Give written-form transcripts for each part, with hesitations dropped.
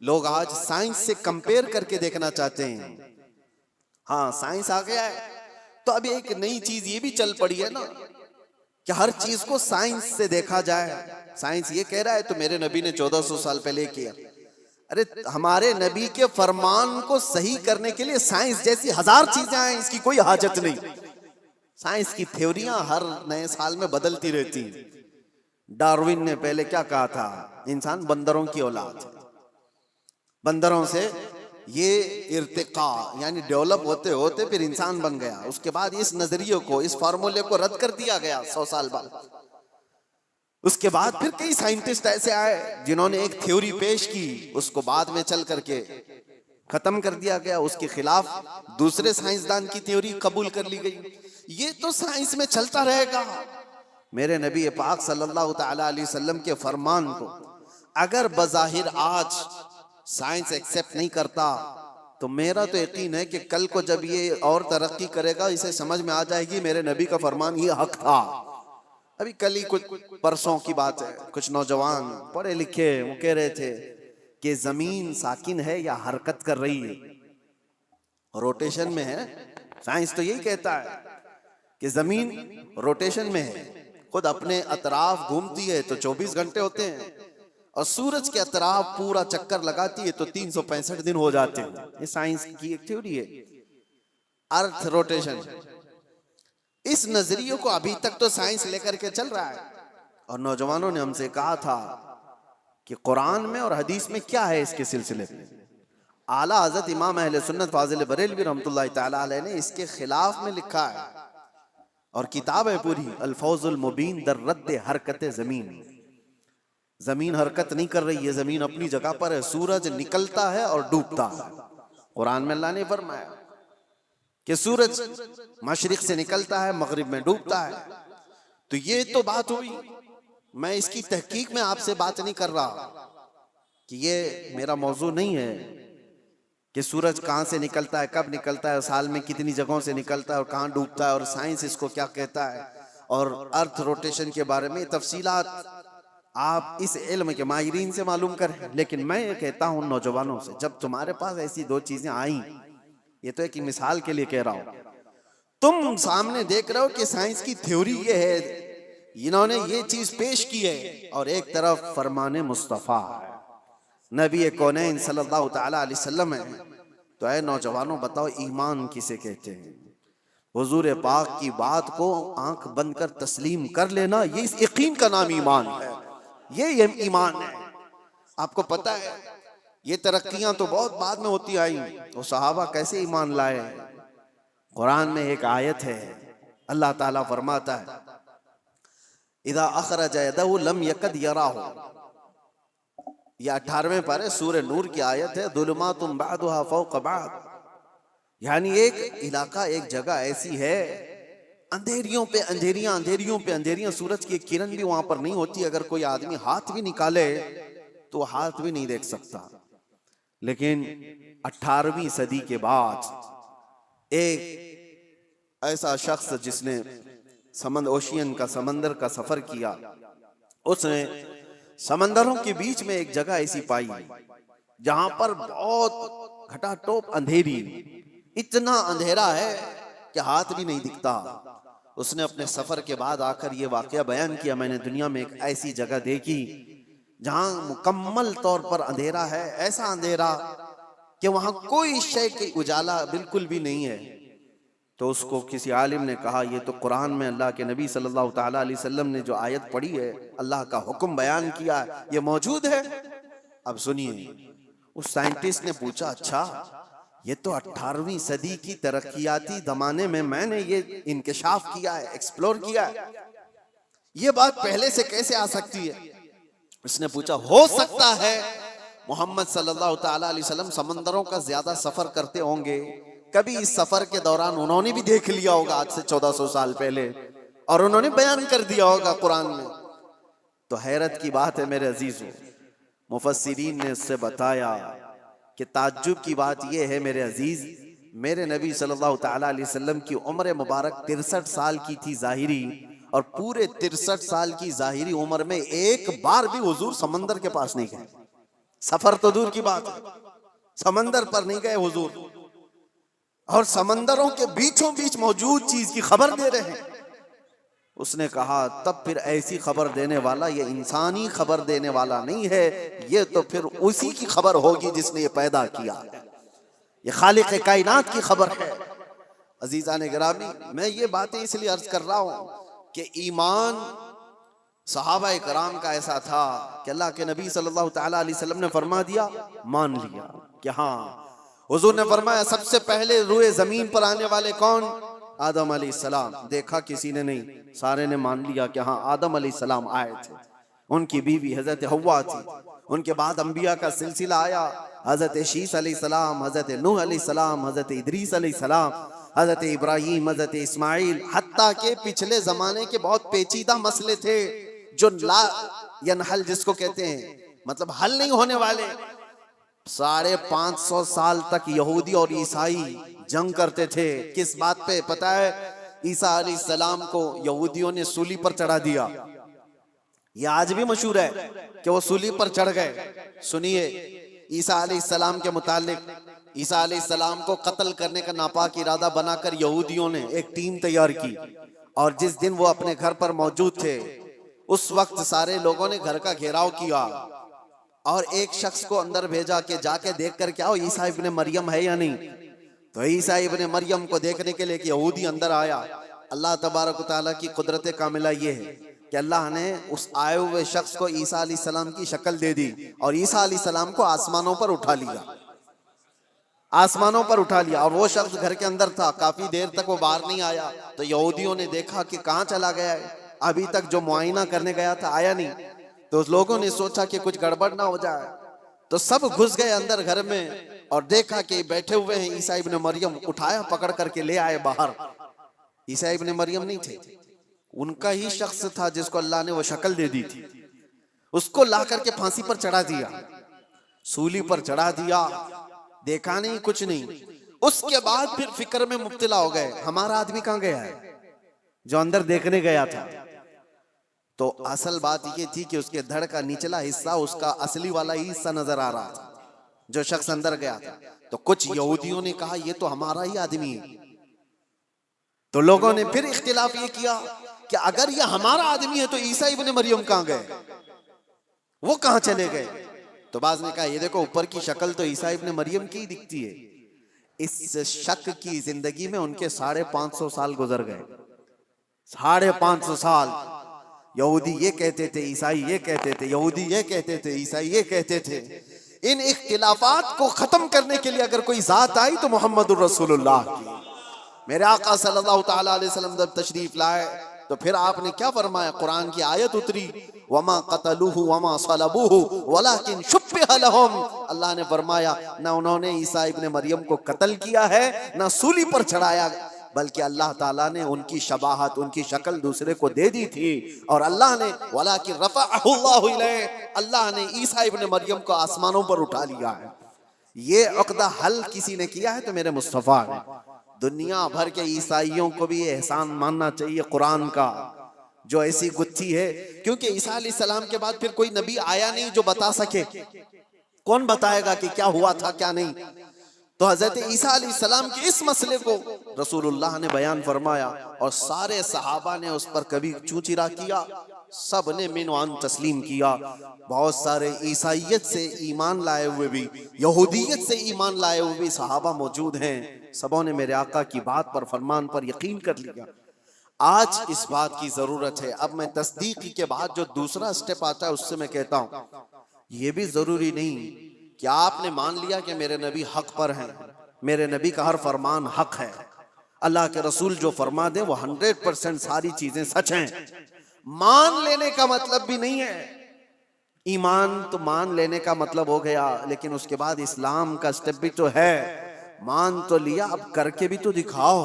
लोग आज साइंस से कंपेयर करके देखना चाहते हैं। हाँ, साइंस आ गया है तो अभी एक नई चीज ये भी चल पड़ी है ना कि हर चीज को साइंस से देखा जाए। साइंस ये कह रहा है तो मेरे नबी ने 1400 साल पहले किया। अरे हमारे नबी के फरमान को सही करने के लिए साइंस जैसी हजार चीजें आए, इसकी कोई हाजत नहीं। साइंस की थ्योरियां हर नए साल में बदलती रहती। डार्विन ने पहले क्या कहा था, इंसान बंदरों की औलाद है, बंदरों से ये इर्तिका यानी डेवलप होते होते फिर इंसान बन गया। उसके बाद इस नजरिए को, इस फार्मूले को रद्द कर दिया गया 100 साल बाद। उसके बाद फिर कई साइंटिस्ट ऐसे आए जिन्होंने एक थ्योरी पेश की, उसको बाद में चल करके खत्म कर दिया गया। उसके खिलाफ दूसरे साइंसदान की थ्योरी कबूल कर ली गई। ये तो साइंस में चलता रहेगा। मेरे नबी पाक सल्लल्लाहु तआला अलैहि वसल्लम के फरमान को अगर बज़ाहिर आज साइंस एक्सेप्ट नहीं करता तो मेरा तो यकीन है कि कल को जब ये और तरक्की करेगा इसे समझ में आ जाएगी मेरे नबी का फरमान ये हक था। अभी कल ही कुछ परसों की बात है, कुछ नौजवान पढ़े लिखे वो कह रहे थे कि जमीन साकिन है या हरकत कर रही है, रोटेशन में है। साइंस तो यही कहता है कि जमीन रोटेशन में है, खुद अपने अतराफ घूमती है तो 24 घंटे होते हैं और सूरज के अतराफ पूरा चक्कर लगाती है तो 365 दिन हो जाते हैं। ये साइंस की एक थ्योरी है, अर्थ रोटेशन। इस नजरिए को अभी तक तो साइंस लेकर के चल रहा है। और नौजवानों ने हमसे कहा था कि कुरान में और हदीस में क्या है इसके सिलसिले में। आला हजरत इमाम अहले सुन्नत फाजिल बरेलवी रहमतुल्लाह तआला अलैह ने इसके खिलाफ में लिखा है और किताब है पूरी, अल-फौजुल मुबीन दर रद्द हरकत जमीन। जमीन हरकत नहीं कर रही है, जमीन अपनी जगह पर है। सूरज निकलता है और डूबता है। कुरान में अल्लाह ने फरमाया कि सूरज मशरिक से निकलता है, मगरिब में डूबता है। तो ये तो बात हुई। मैं इसकी तहकीक में आपसे बात नहीं कर रहा कि ये मेरा मौजू नहीं है कि सूरज कहां से निकलता है, कब निकलता है, साल में कितनी जगहों से निकलता है और कहां डूबता है और साइंस इसको क्या कहता है और अर्थ रोटेशन के बारे में तफसीलात आप इस इल्म के माहिरीन से मालूम करें। लेकिन मैं ये कहता हूं नौजवानों से, जब तुम्हारे पास ऐसी दो चीजें आई, ये तो एक मिसाल के लिए कह रहा हूं, तुम सामने देख रहे हो कि साइंस की थ्योरी ये है, इन्होंने ये चीज पेश की है और एक तरफ फरमाने मुस्तफा नबी कौनैन सल्लल्लाहु तआला अलैहि वसल्लम है। तो ऐ नौजवानों बताओ ईमान किसे कहते हैं? हुजूर पाक की बात को आंख बंद कर तस्लीम कर लेना, ये इस यकीन का नाम ईमान है। ये ईमान है। आपको पता है ये तरक्कियां तो बहुत बाद में होती आई, तो सहाबा कैसे ईमान लाए? कुरान में एक आयत है, अल्लाह ताला फरमाता है इदा अखरज यदहु लम यकद यराहु। ये 18वें पारे सूरह नूर की आयत है, दुलुमातुम बादुहा फौक बाद। यानी एक इलाका, एक जगह ऐसी है, अंधेरियों पे अंधेरियां, अंधेरियों पे अंधेरियां, सूरज की एक किरण भी वहां पर नहीं होती। अगर कोई आदमी हाथ भी निकाले तो हाथ भी नहीं देख सकता। लेकिन 18वीं सदी के बाद एक ऐसा शख्स जिसने ओशियन का, समंदर का सफर किया, उसने समंदरों के बीच में एक जगह ऐसी पाई जहां पर बहुत घटाटोप अंधेरी, इतना अंधेरा है कि हाथ भी नहीं दिखता। उसने अपने सफर के बाद आकर ये वाकया बयान किया, मैंने दुनिया में एक ऐसी जगह देखी जहां मुकम्मल तौर पर अंधेरा है, ऐसा अंधेरा कि वहां कोई शय की उजाला बिल्कुल भी नहीं है। तो उसको किसी आलिम ने कहा, ये तो कुरान में अल्लाह के नबी सल्लल्लाहु तआला अलैहि वसल्लम ने जो आयत पढ़ी है, अल्लाह का हुक्म बयान किया है, ये मौजूद है। अब सुनिए, उस साइंटिस्ट ने पूछा, अच्छा ये तो 18वीं सदी की तरक्कियाती जमाने में मैंने ये इंकिशाफ किया है, एक्सप्लोर किया है, ये बात पहले से कैसे आ सकती है? उसने पूछा, हो सकता है मोहम्मद सल्लल्लाहु तआला अलैहि वसल्लम समंदरों का ज्यादा सफर करते होंगे, कभी इस सफर के दौरान उन्होंने भी देख लिया होगा आज से 1400 साल पहले, और उन्होंने बयान कर दिया होगा कुरान में। तो हैरत की बात है मेरे अजीजों, मुफस्सिरीन ने उससे बताया कि ताज्जुब की बात यह है मेरे अजीज, मेरे नबी सल्लल्लाहु तआला अलैहि वसल्लम की उम्र मुबारक 63 साल की थी जाहिरी, और पूरे 63 साल की जाहिरी उम्र में एक बार भी हुजूर समंदर के पास नहीं गए। सफर तो दूर की बात है, समंदर पर नहीं गए हुजूर, और समंदरों के बीचों बीच मौजूद चीज की खबर दे रहे हैं। उसने कहा तब फिर ऐसी खबर देने वाला ये इंसानी खबर देने वाला नहीं है, ये तो फिर उसी की खबर होगी जिसने ये पैदा किया, ये खालिक कायनात की खबर है। अजीजा ने गिरामी, मैं ये बातें इसलिए अर्ज कर रहा हूं कि ईमान सहाबा कराम का ऐसा था कि अल्लाह के नबी सल्लल्लाहु तआला अलैहि वसल्लम ने फरमा दिया, मान लिया कि हाँ। हुजूर ने फरमाया सबसे पहले रूए जमीन पर आने वाले कौन? आदम अलैहिस्सलाम। देखा किसी ने नहीं, सारे ने मान लिया कि हाँ आदम अलैहिस्सलाम आए थे, उनकी बीवी हजरत हव्वा थी। उनके बाद अंबिया का सिलसिला आया, हजरत शीस अलैहिस्सलाम, हजरत नूह अलैहिस्सलाम, हजरत इदरीस अलैहिस्सलाम, हजरत इब्राहीम, हजरत इस्माइल, हत्ता के पिछले जमाने के बहुत पेचीदा मसले थे जो ला यनहल जिसको कहते हैं, मतलब हल नहीं होने वाले। 550 साल तक यहूदी और ईसाई जंग करते थे। किस बात पे पता है? ईसा अलैहिस्सलाम को यहूदियों ने सूली पर चढ़ा दिया। ये आज भी मशहूर है कि वो सूली पर चढ़ गए। सुनिए, ईसा अलैहिस्सलाम के मुतालिक, ईसा अलैहिस्सलाम को कत्ल करने का नापाक इरादा बनाकर यहूदियों ने एक टीम तैयार की, और जिस दिन वो अपने घर पर मौजूद थे उस वक्त सारे लोगों ने घर का घेराव किया और एक शख्स को अंदर भेजा कि जाके देख कर क्या हो ईसा इब्ने मरियम है या नहीं। तो ईसा इब्ने मरियम को देखने के लिए यहूदी अंदर आया। अल्लाह तबारक व तआला की कुदरत कामिला ये है कि अल्लाह ने उस आए हुए शख्स को ईसा अलैहिस्सलाम की शक्ल दे दी और ईसा अलैहिस्सलाम को आसमानों पर उठा लिया, आसमानों पर उठा लिया। और वो शख्स घर के अंदर था, काफी देर तक वो बाहर नहीं आया। तो यहूदियों ने देखा कि कहाँ चला गया है, अभी तक जो मुआयना करने गया था आया नहीं। तो उस लोगों ने सोचा कि कुछ गड़बड़ ना हो जाए, तो सब घुस गए अंदर घर में और देखा कि बैठे हुए हैं ईसा इब्ने मरियम। उठाया, पकड़ करके ले आए बाहर। ईसा इब्ने मरियम नहीं थे, उनका ही शख्स था जिसको अल्लाह ने वो शक्ल दे दी थी। उसको ला करके फांसी पर चढ़ा दिया, सूली पर चढ़ा दिया। देखा नहीं, कुछ नहीं। उसके बाद फिर फिक्र में मुब्तला हो गए, हमारा आदमी कहाँ गया है जो अंदर देखने गया था। तो असल बात ये थी कि उसके धड़ का निचला हिस्सा उसका असली वाला ही हिस्सा नजर आ रहा था जो शख्स अंदर गया था। तो कुछ यहूदियों ने कहा ये तो हमारा ही आदमी है। तो लोगों ने फिर इख्तिलाफ ये किया कि अगर ये हमारा आदमी है तो ईसा इब्ने मरियम कहाँ गए, वो कहाँ चले गए। तो बाज ने कहा ये देखो ऊपर की शक्ल तो ईसा इब्ने मरियम की ही दिखती है। इस शक की जिंदगी में उनके 550 साल गुजर गए। 550 साल यहूदी ये कहते थे, ईसाई ये कहते थे, यहूदी ये कहते थे, ईसाई ये कहते थे। इन इख्तिलाफात को खत्म करने के लिए अगर कोई जात आई तो मोहम्मदुर रसूलुल्लाह की। मेरे आका सल्लल्लाहु तआला अलैहि वसल्लम जब तशरीफ लाए तो फिर आपने क्या फरमाया? कुरान की आयत उतरी, वमा क़तलूहु वमा सलबूहु वलाकिन शुब्बिह लहुम। अल्लाह ने फरमाया ना उन्होंने ईसा इब्ने मरियम को कत्ल किया है, ना सूली पर चढ़ाया, बल्कि अल्लाह ताला ने उनकी शबाहत, उनकी शक्ल दूसरे को दे दी थी। और अल्लाह ने वलाकिन रफ़अहु इलैहि, अल्लाह ने ईसा इब्ने मरियम को आसमानों पर उठा लिया है। ये अक़दा हल किसी ने किया है तो मेरे मुस्तफ़ा ने। दुनिया भर के ईसाइयों को भी एहसान मानना चाहिए कुरान का जो ऐसी गुत्थी है, क्योंकि ईसा अलैहिस्सलाम के बाद फिर कोई नबी आया नहीं जो बता सके। कौन बताएगा कि क्या हुआ था क्या नहीं। तो हजरत ईसा अलैहिस्सलाम के इस मसले को रसूलुल्लाह ने बयान फरमाया और सारे सहाबा ने उस पर कभी चूचिरा किया, सब ने मिनवान तस्लीम किया। बहुत सारे ईसाइयत से ईमान लाए हुए भी, यहूदियत से ईमान लाए हुए भी सहाबा मौजूद हैं। सबों ने मेरे आका की बात पर, फरमान पर यकीन कर लिया। आज इस बात की जरूरत है। अब मैं तस्दीक के बाद जो दूसरा स्टेप आता है उससे मैं कहता हूँ ये भी जरूरी नहीं कि आपने मान लिया कि मेरे नबी हक पर हैं, मेरे नबी का हर फरमान हक है, अल्लाह के रसूल जो फरमा दे वो 100% सारी चीजें सच हैं। मान लेने का मतलब भी नहीं है। ईमान तो मान लेने का मतलब हो गया, लेकिन उसके बाद इस्लाम का स्टेप भी तो है। मान तो लिया, अब करके भी तो दिखाओ।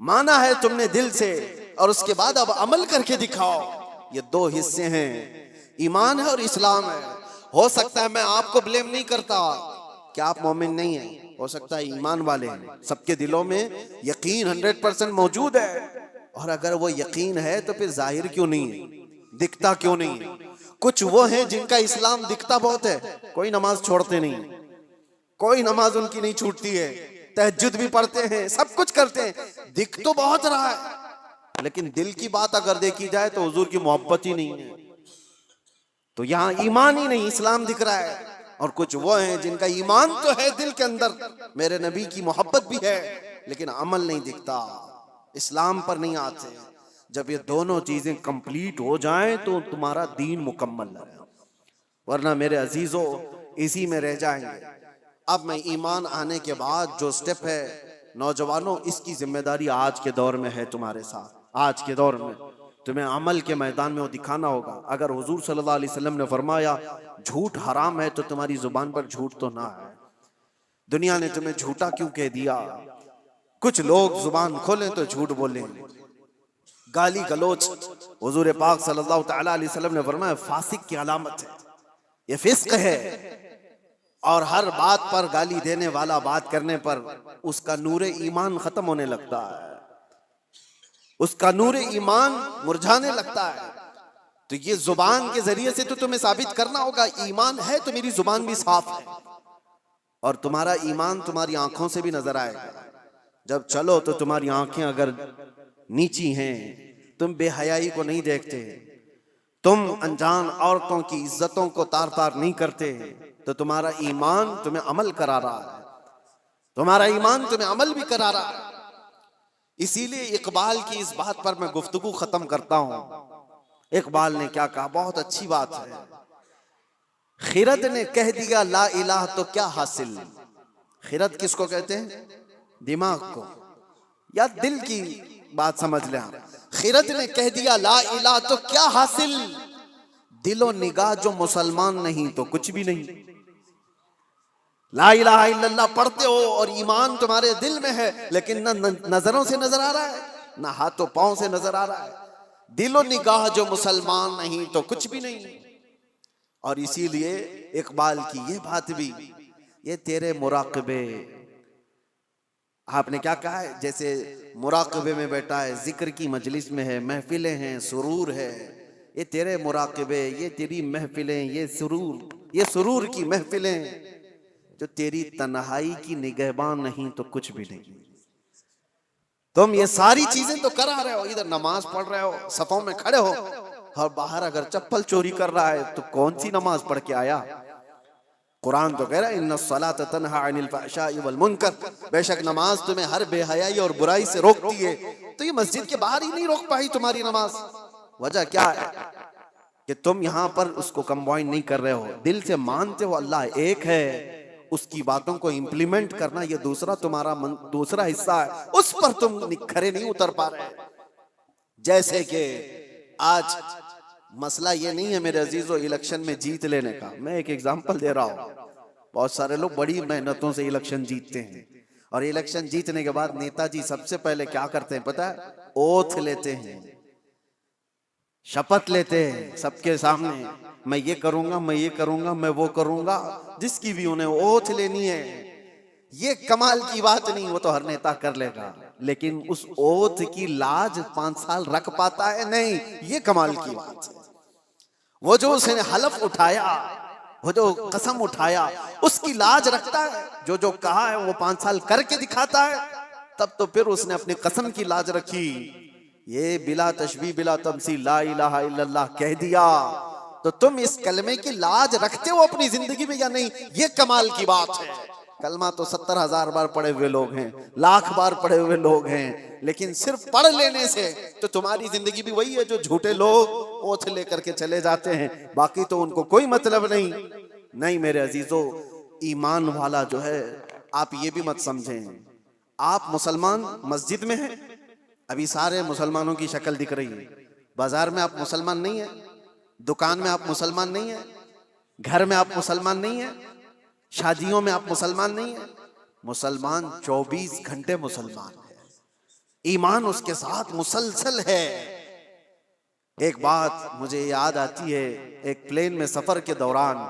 माना है तुमने दिल से और उसके बाद अब अमल करके दिखाओ। ये दो हिस्से हैं, ईमान है और इस्लाम है। हो सकता है मैं आपको ब्लेम नहीं करता कि आप मोमिन नहीं हैं, हो सकता है ईमान वाले हैं, सबके दिलों में यकीन 100% मौजूद है। और अगर वो यकीन है तो फिर जाहिर क्यों नहीं है, दिखता क्यों नहीं है? कुछ वो हैं जिनका इस्लाम दिखता बहुत है, कोई नमाज छोड़ते नहीं, कोई नमाज उनकी नहीं छूटती है, तहज्जुद भी पढ़ते हैं, सब कुछ करते हैं, दिख तो बहुत रहा है, लेकिन दिल की बात अगर देखी जाए तो हुजूर की मोहब्बत ही नहीं है। तो यहाँ ईमान ही नहीं, इस्लाम दिख रहा है। और कुछ वो हैं जिनका ईमान तो है दिल के अंदर, मेरे नबी की मोहब्बत भी है, लेकिन अमल नहीं दिखता, इस्लाम पर नहीं आते। जब ये दोनों चीजें कंप्लीट हो जाएं तो तुम्हारा दीन मुकम्मल है, वरना मेरे अजीजों इसी में रह जाएंगे। अब मैं ईमान आने के बाद जो स्टेप है, नौजवानों, इसकी जिम्मेदारी आज के दौर में है तुम्हारे साथ। आज के दौर में तुम्हें अमल के मैदान में वो दिखाना होगा। अगर हुजूर सल्लल्लाहु अलैहि वसल्लम ने फरमाया झूठ हराम है, तो तुम्हारी जुबान पर झूठ तो ना है। दुनिया ने तुम्हें झूठा क्यों कह दिया? कुछ लोग जुबान खोलें तो झूठ बोलें, गाली गलोच। हुजूर पाक सल्लल्लाहु तआला अलैहि वसल्लम ने फरमाया फासिक की अलामत है, ये फिस्क है। और हर बात पर गाली देने वाला बात करने पर उसका नूरे ईमान खत्म होने लगता है, उसका नूरे ईमान मुरझाने लगता है। तो ये जुबान के जरिए से तो तुम्हें साबित करना होगा ईमान है तो मेरी जुबान भी साफ है। और तुम्हारा ईमान तुम्हारी आंखों से भी नजर आएगा। जब चलो तो तुम्हारी आंखें अगर नीची हैं, तुम बेहयाई को नहीं देखते, तुम अनजान औरतों की इज्जतों को तार तार नहीं करते, तो तुम्हारा ईमान तुम्हें अमल करा रहा है, तुम्हारा ईमान तुम्हें अमल भी करा रहा है। इसीलिए इकबाल की इस बात पर मैं गुफ्तगू खत्म करता हूं। इकबाल ने क्या कहा, बहुत अच्छी बात है। खिरद ने कह दिया ला इलाह तो क्या हासिल। खिरद किसको कहते हैं? दिमाग को या दिल की बात समझ लें आप। खिरद ने कह दिया ला इलाह तो क्या हासिल, दिलो निगाह जो मुसलमान नहीं तो कुछ भी नहीं। ला इलाहा इल्लल्लाह पढ़ते हो और ईमान तुम्हारे दिल में है, लेकिन न नजरों से नजर आ रहा है, न हाथों पांव से नजर आ रहा है। दिलो निगाह जो मुसलमान नहीं तो कुछ भी नहीं। और इसीलिए इकबाल की ये बात भी, ये तेरे मुराकबे, आपने क्या कहा है, जैसे मुराकबे में बैठा है, जिक्र की मजलिस में है, महफिलें हैं, सुरूर है, ये तेरे मुराकबे, ये तेरी महफिलें, ये सुरूर की महफिलें, जो तेरी तन्हाई की निगहबान नहीं तो कुछ भी नहीं। तुम ये सारी चीजें तो करा रहे हो, इधर नमाज पढ़ रहे हो, सफों में खड़े हो, और बाहर अगर चप्पल चोरी कर रहा है तो कौन सी नमाज पढ़ के आया? कुरान तो कह रहा है इन्नस्सलात तन्हा अनिल फहशाई वल मुनकर, बेशक नमाज तुम्हें हर बेहयाई और बुराई से रोकती है। तो ये मस्जिद के बाहर ही नहीं रोक पाई तुम्हारी नमाज, वजह क्या है कि तुम यहां पर उसको कंबाइन नहीं कर रहे हो, दिल से मानते हो अल्लाह एक है, उसकी बातों को इंप्लीमेंट करना ये दूसरा तुम्हारा दूसरा हिस्सा है, उस पर तुम खरे नहीं उतर पा रहे। जैसे कि आज मसला ये नहीं है मेरे अजीजों इलेक्शन में जीत लेने का, मैं एक एग्जांपल दे रहा हूँ। बहुत सारे लोग बड़ी मेहनतों से इलेक्शन जीतते हैं, और इलेक्शन जीतने के बाद नेताजी सबसे पहले क्या करते हैं पता है? ओथ लेते हैं, शपथ लेते हैं सबके सामने, मैं ये करूंगा, मैं ये करूंगा, मैं वो करूंगा, जिसकी भी उन्हें ओथ लेनी है। ये कमाल की बात नहीं, वो तो हर नेता कर लेगा, लेकिन उस ओथ की लाज 5 साल रख पाता है? नहीं, ये कमाल की बात है। वो जो उसने हलफ उठाया, वो जो कसम उठाया, उसकी लाज रखता है। जो जो कहा है वो 5 साल करके दिखाता है, तब तो फिर उसने अपनी कसम की लाज रखी। ये बिला तशबीह बिला तमसील ला इलाहा इल्लल्लाह कह दिया, तो तुम इस कलमे की लाज रखते हो अपनी जिंदगी में या नहीं? ये कमाल की बात है। कलमा तो 70,000 बार पढ़े हुए लोग हैं, लाख बार पढ़े हुए लोग हैं, लेकिन सिर्फ पढ़ लेने से तो तुम्हारी जिंदगी भी वही है जो झूठे लोग ओथ लेकर के चले जाते हैं, बाकी तो उनको कोई मतलब नहीं। नहीं मेरे अजीजों, ईमान वाला जो है, आप ये भी मत समझें आप मुसलमान मस्जिद में हैं, अभी सारे मुसलमानों की शक्ल दिख रही है, बाजार में आप मुसलमान नहीं है, दुकान में आप मुसलमान नहीं है, घर में आप मुसलमान नहीं है, शादियों में आप मुसलमान नहीं है। मुसलमान 24 घंटे मुसलमान है, ईमान उसके साथ मुसलसल है। एक बात मुझे याद आती है, एक प्लेन में सफर के दौरान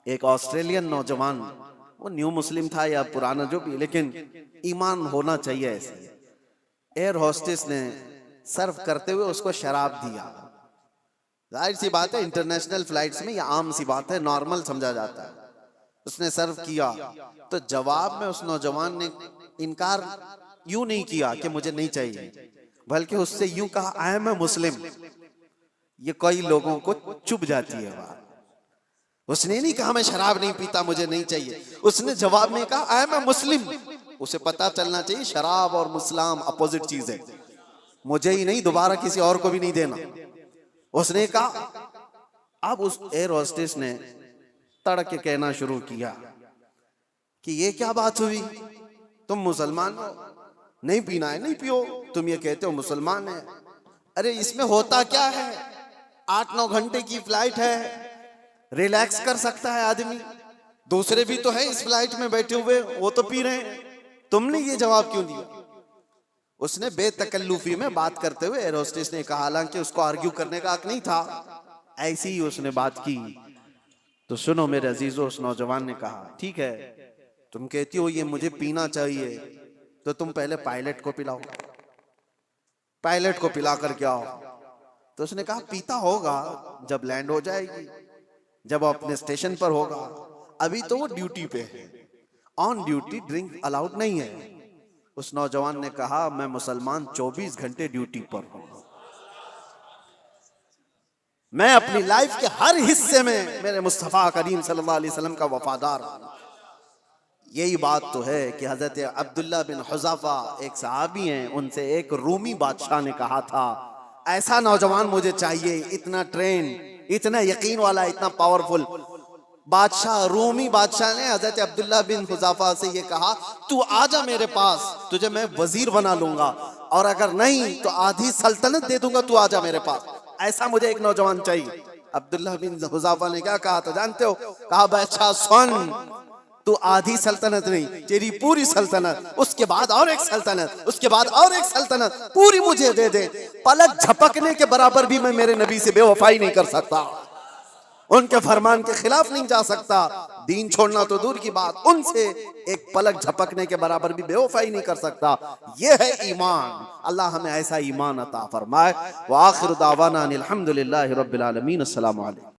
एक ऑस्ट्रेलियन नौजवान, वो न्यू मुस्लिम था या पुराना जो भी, लेकिन ईमान होना चाहिए ऐसे, एयर होस्टेस ने सर्व करते हुए उसको शराब दिया। जाहिर सी बात है इंटरनेशनल फ्लाइट्स में ये आम सी बात है, नॉर्मल समझा जाता है। उसने सर्व किया तो जवाब में उस नौजवान ने इनकार यूं नहीं किया कि मुझे नहीं चाहिए, बल्कि उससे यूं कहा आई एम ए मुस्लिम। ये कई लोगों को चुभ जाती है बात। उसने नहीं कहा मैं शराब नहीं पीता मुझे नहीं चाहिए, उसने जवाब में कहा आई एम ए मुस्लिम। उसे पता चलना चाहिए शराब और मुस्लिम अपोजिट चीज है, मुझे ही नहीं दोबारा किसी और को भी नहीं देना। उसने कहा, अब उस एयर होस्टेस ने तड़क के कहना शुरू किया कि ये क्या बात हुई, तुम मुसलमान हो, नहीं पीना है नहीं पियो, तुम ये कहते हो मुसलमान है। अरे इसमें होता क्या है, 8-9 घंटे की फ्लाइट है, रिलैक्स कर सकता है आदमी, दूसरे भी तो है इस फ्लाइट में बैठे हुए, वो तो पी रहे हैं, तुमने ये जवाब क्यों दिया। उसने बेतकल्लुफी में बात करते हुए एयर होस्टेस ने कहा, हालांकि उसको आर्ग्यू करने का हक नहीं था, ऐसी ही उसने बात की। तो सुनो मेरे अजीजों, उस नौजवान ने कहा ठीक है तुम कहती हो ये मुझे पीना चाहिए, तो तुम पहले पायलट को पिलाओ, पायलट को पिला कर क्या हो। तो उसने कहा पीता होगा जब लैंड हो जाएगी, जब वो अपने स्टेशन पर होगा, अभी तो वो ड्यूटी पे है, ऑन ड्यूटी ड्रिंक अलाउड नहीं है। उस नौजवान ने कहा मैं मुसलमान 24 घंटे ड्यूटी पर हूं, मैं अपनी लाइफ के हर हिस्से में मेरे मुस्तफा करीम सल्लल्लाहु अलैहि वसल्लम का वफादार हूं। यही बात तो है कि हजरत अब्दुल्ला बिन हुज़ाफा एक सहाबी हैं, उनसे एक रूमी बादशाह ने कहा था ऐसा नौजवान मुझे चाहिए, इतना ट्रेन, इतना यकीन वाला, इतना पावरफुल। बादशाह, रूमी बादशाह ने हजरत अब्दुल्ला बिन हुज़ाफा से ये कहा तू आजा मेरे पास, तुझे मैं वजीर बना लूंगा, और अगर नहीं तो आधी सल्तनत दे दूंगा, तू आजा मेरे पास, ऐसा मुझे एक नौजवान चाहिए। अब्दुल्ला बिन हुज़ाफा ने क्या कहा था जानते हो, कहा बादशाह सुन, तू आधी सल्तनत नहीं, तेरी पूरी सल्तनत, उसके बाद और एक सल्तनत, उसके बाद और एक सल्तनत पूरी मुझे दे दे, पलक झपकने के बराबर भी मैं मेरे नबी से बेवफाई नहीं कर सकता, उनके फरमान के खिलाफ नहीं जा सकता, दीन छोड़ना तो दूर की बात, उनसे एक पलक झपकने के बराबर भी बेवफाई नहीं कर सकता। यह है ईमान। अल्लाह हमें ऐसा ईमान अता फरमाए। व आखिर दावाना अनिल हम्दुलिल्लाहि रब्बिल आलमीन। अस्सलामु अलैकुम।